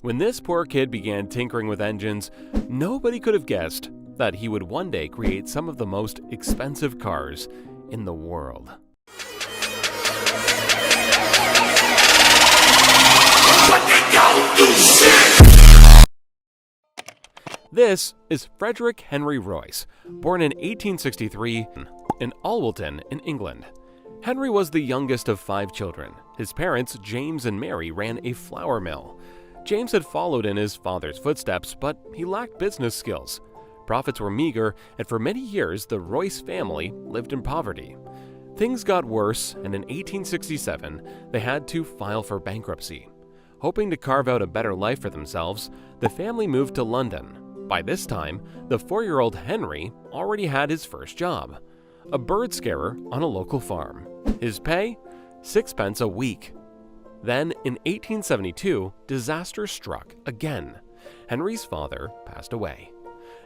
When this poor kid began tinkering with engines, nobody could have guessed that he would one day create some of the most expensive cars in the world. This is Frederick Henry Royce, born in 1863 in Alwilton in England. Henry was the youngest of 5 children. His parents, James and Mary, ran a flour mill. James had followed in his father's footsteps, but he lacked business skills. Profits were meager, and for many years the Royce family lived in poverty. Things got worse, and in 1867 they had to file for bankruptcy. Hoping to carve out a better life for themselves, the family moved to London. By this time, the 4-year-old Henry already had his first job, a bird scarer on a local farm. His pay? 6 pence a week. Then, in 1872, disaster struck again. Henry's father passed away.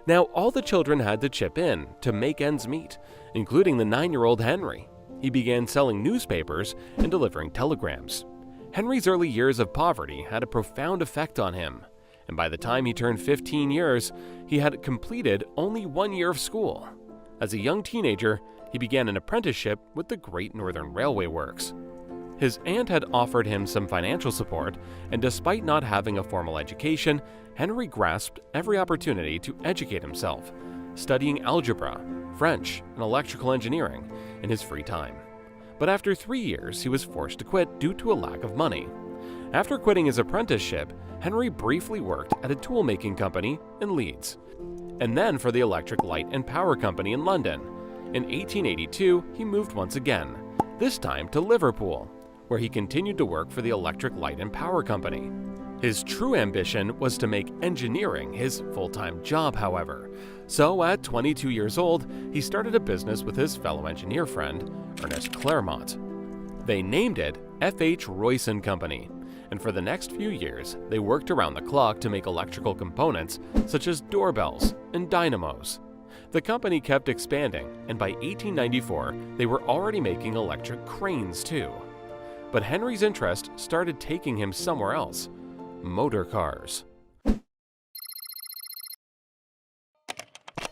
Now, all the children had to chip in to make ends meet, including the 9-year-old Henry. He began selling newspapers and delivering telegrams. Henry's early years of poverty had a profound effect on him, and by the time he turned 15 years, he had completed only 1 year of school. As a young teenager, he began an apprenticeship with the Great Northern Railway Works. His aunt had offered him some financial support, and despite not having a formal education, Henry grasped every opportunity to educate himself, studying algebra, French, and electrical engineering in his free time. But after 3 years, he was forced to quit due to a lack of money. After quitting his apprenticeship, Henry briefly worked at a tool-making company in Leeds, and then for the Electric Light and Power Company in London. In 1882, he moved once again, this time to Liverpool, where he continued to work for the Electric Light and Power Company. His true ambition was to make engineering his full-time job, however. So at 22 years old, he started a business with his fellow engineer friend, Ernest Claremont. They named it F.H. Royce & Company, and for the next few years, they worked around the clock to make electrical components such as doorbells and dynamos. The company kept expanding, and by 1894, they were already making electric cranes too. But Henry's interest started taking him somewhere else: motor cars.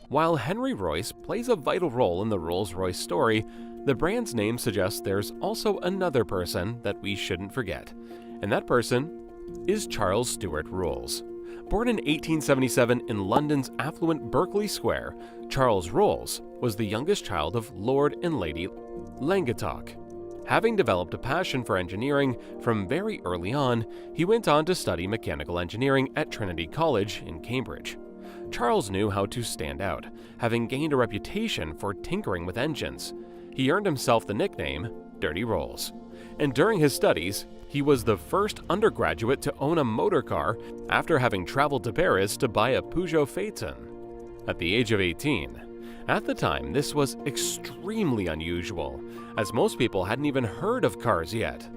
While Henry Royce plays a vital role in the Rolls-Royce story, the brand's name suggests there's also another person that we shouldn't forget, and that person is Charles Stuart Rolls. Born in 1877 in London's affluent Berkeley Square, Charles Rolls was the youngest child of Lord and Lady Languedoc. Having developed a passion for engineering from very early on, he went on to study mechanical engineering at Trinity College in Cambridge. Charles knew how to stand out, having gained a reputation for tinkering with engines. He earned himself the nickname Dirty Rolls. And during his studies, he was the first undergraduate to own a motor car after having traveled to Paris to buy a Peugeot Phaeton at the age of 18. At the time, this was extremely unusual, as most people hadn't even heard of cars yet.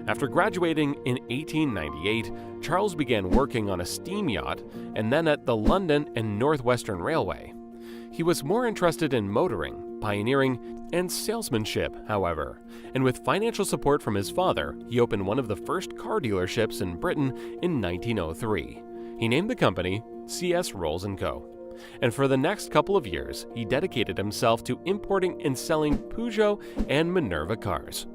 After graduating in 1898, Charles began working on a steam yacht and then at the London and Northwestern Railway. He was more interested in motoring, pioneering, and salesmanship, however, and with financial support from his father, he opened one of the first car dealerships in Britain in 1903. He named the company C.S. Rolls & Co. And for the next couple of years, he dedicated himself to importing and selling Peugeot and Minerva cars.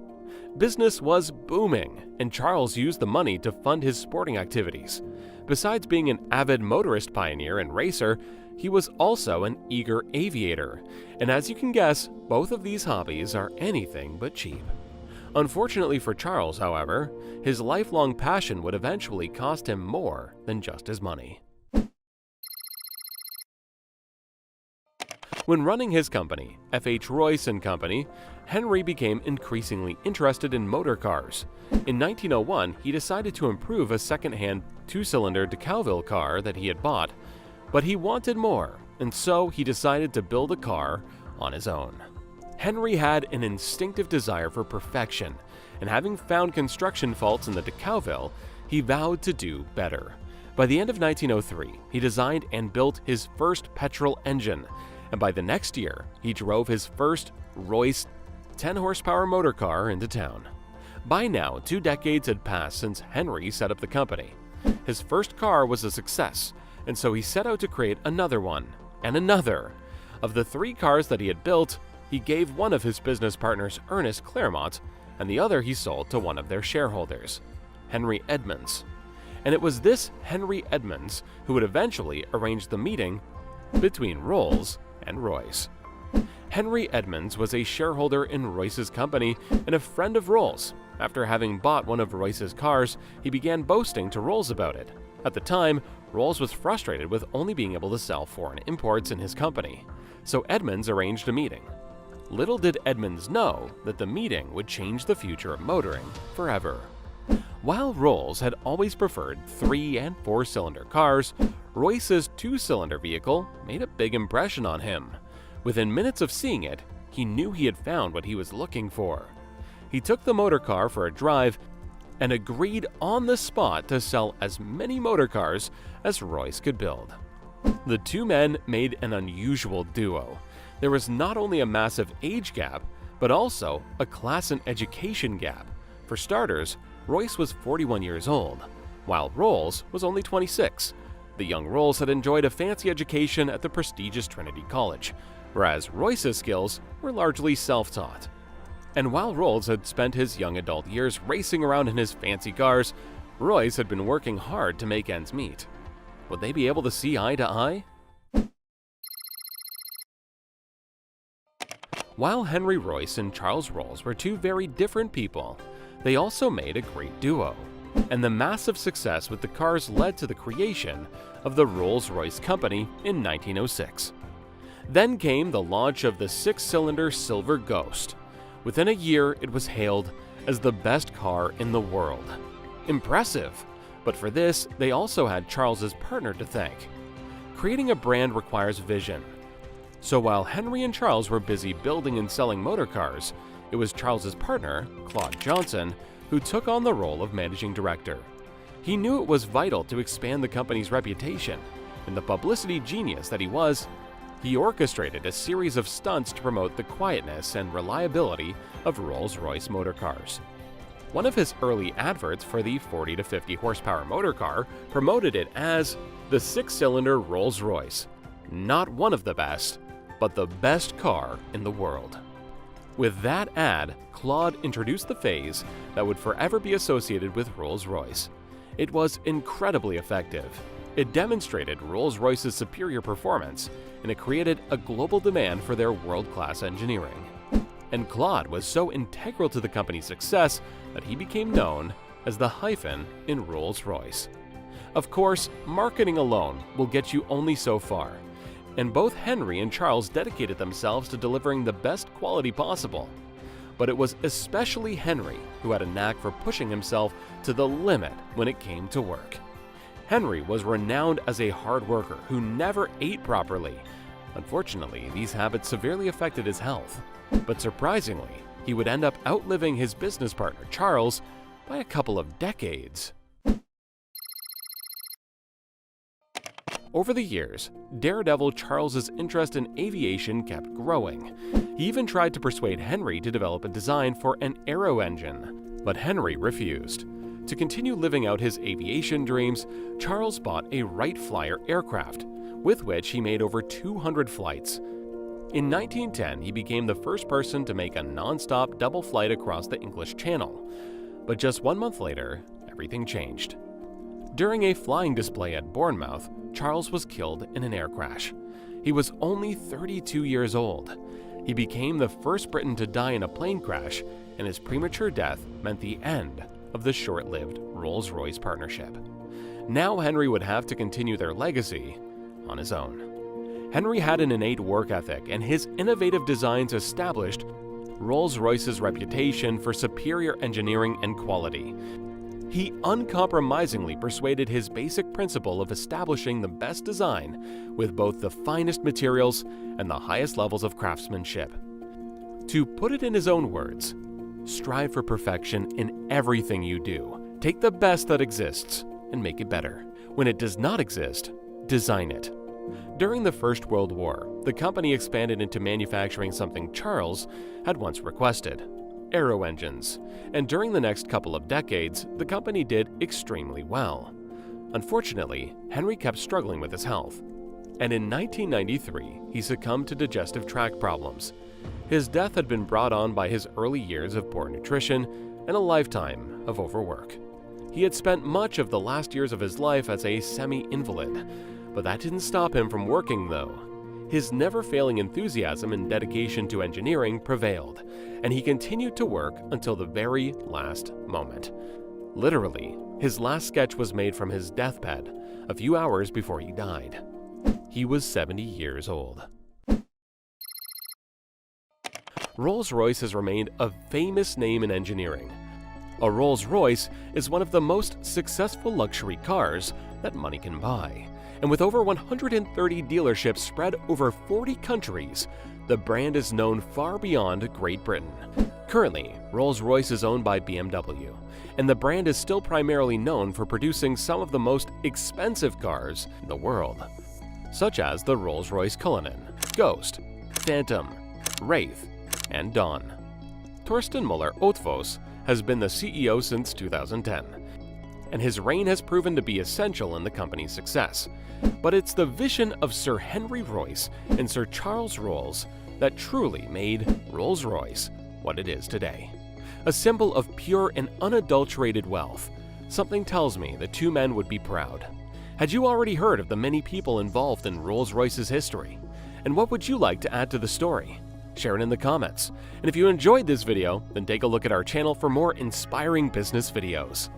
Business was booming, and Charles used the money to fund his sporting activities. Besides being an avid motorist pioneer and racer, he was also an eager aviator, and as you can guess, both of these hobbies are anything but cheap. Unfortunately for Charles, however, his lifelong passion would eventually cost him more than just his money. When running his company, F.H. Royce & Company, Henry became increasingly interested in motor cars. In 1901, he decided to improve a second-hand 2-cylinder DeCauville car that he had bought, but he wanted more, and so he decided to build a car on his own. Henry had an instinctive desire for perfection, and having found construction faults in the DeCauville, he vowed to do better. By the end of 1903, he designed and built his first petrol engine, and by the next year, he drove his first Royce 10-horsepower motor car into town. By now, 2 decades had passed since Henry set up the company. His first car was a success, and so he set out to create another one, and another. Of the 3 cars that he had built, he gave one of his business partners Ernest Claremont, and the other he sold to one of their shareholders, Henry Edmunds. And it was this Henry Edmunds who would eventually arrange the meeting between Rolls and Royce. Henry Edmunds was a shareholder in Royce's company and a friend of Rolls. After having bought one of Royce's cars, he began boasting to Rolls about it. At the time, Rolls was frustrated with only being able to sell foreign imports in his company, so Edmunds arranged a meeting. Little did Edmunds know that the meeting would change the future of motoring forever. While Rolls had always preferred 3- and 4-cylinder cars, Royce's 2-cylinder vehicle made a big impression on him. Within minutes of seeing it, he knew he had found what he was looking for. He took the motor car for a drive and agreed on the spot to sell as many motor cars as Royce could build. The 2 men made an unusual duo. There was not only a massive age gap, but also a class and education gap. For starters, Royce was 41 years old, while Rolls was only 26. The young Rolls had enjoyed a fancy education at the prestigious Trinity College, whereas Royce's skills were largely self-taught. And while Rolls had spent his young adult years racing around in his fancy cars, Royce had been working hard to make ends meet. Would they be able to see eye to eye? While Henry Royce and Charles Rolls were 2 very different people, they also made a great duo, and the massive success with the cars led to the creation of the Rolls-Royce Company in 1906. Then came the launch of the 6-cylinder Silver Ghost. Within a year, it was hailed as the best car in the world. Impressive! But for this, they also had Charles's partner to thank. Creating a brand requires vision. So while Henry and Charles were busy building and selling motor cars, it was Charles's partner, Claude Johnson, who took on the role of managing director. He knew it was vital to expand the company's reputation, and the publicity genius that he was, he orchestrated a series of stunts to promote the quietness and reliability of Rolls-Royce motor cars. One of his early adverts for the 40 to 50 horsepower motor car promoted it as the 6-cylinder Rolls-Royce, not one of the best, but the best car in the world. With that ad, Claude introduced the phase that would forever be associated with Rolls-Royce. It was incredibly effective. It demonstrated Rolls-Royce's superior performance, and it created a global demand for their world-class engineering. And Claude was so integral to the company's success that he became known as the hyphen in Rolls-Royce. Of course, marketing alone will get you only so far, and both Henry and Charles dedicated themselves to delivering the best quality possible. But it was especially Henry who had a knack for pushing himself to the limit when it came to work. Henry was renowned as a hard worker who never ate properly. Unfortunately, these habits severely affected his health. But surprisingly, he would end up outliving his business partner Charles by a couple of decades. Over the years, daredevil Charles's interest in aviation kept growing. He even tried to persuade Henry to develop a design for an aero engine, but Henry refused. To continue living out his aviation dreams, Charles bought a Wright Flyer aircraft, with which he made over 200 flights. In 1910, he became the first person to make a non-stop double flight across the English Channel. But just 1 month later, everything changed. During a flying display at Bournemouth, Charles was killed in an air crash. He was only 32 years old. He became the first Briton to die in a plane crash, and his premature death meant the end of the short-lived Rolls-Royce partnership. Now Henry would have to continue their legacy on his own. Henry had an innate work ethic, and his innovative designs established Rolls-Royce's reputation for superior engineering and quality. He uncompromisingly persuaded his basic principle of establishing the best design with both the finest materials and the highest levels of craftsmanship. To put it in his own words, strive for perfection in everything you do. Take the best that exists and make it better. When it does not exist, design it. During the First World War, the company expanded into manufacturing something Charles had once requested: aero engines, and during the next couple of decades, the company did extremely well. Unfortunately, Henry kept struggling with his health, and in 1993 he succumbed to digestive tract problems. His death had been brought on by his early years of poor nutrition and a lifetime of overwork. He had spent much of the last years of his life as a semi-invalid, but that didn't stop him from working though. His never-failing enthusiasm and dedication to engineering prevailed, and he continued to work until the very last moment. Literally, his last sketch was made from his deathbed a few hours before he died. He was 70 years old. Rolls-Royce has remained a famous name in engineering. A Rolls-Royce is one of the most successful luxury cars that money can buy, and with over 130 dealerships spread over 40 countries, the brand is known far beyond Great Britain. Currently, Rolls-Royce is owned by BMW, and the brand is still primarily known for producing some of the most expensive cars in the world, such as the Rolls-Royce Cullinan, Ghost, Phantom, Wraith, and Dawn. Torsten Müller-Othfos has been the CEO since 2010, and his reign has proven to be essential in the company's success. But it's the vision of Sir Henry Royce and Sir Charles Rolls that truly made Rolls-Royce what it is today. A symbol of pure and unadulterated wealth. Something tells me the two men would be proud. Had you already heard of the many people involved in Rolls-Royce's history? And what would you like to add to the story? Share it in the comments. And if you enjoyed this video, then take a look at our channel for more inspiring business videos.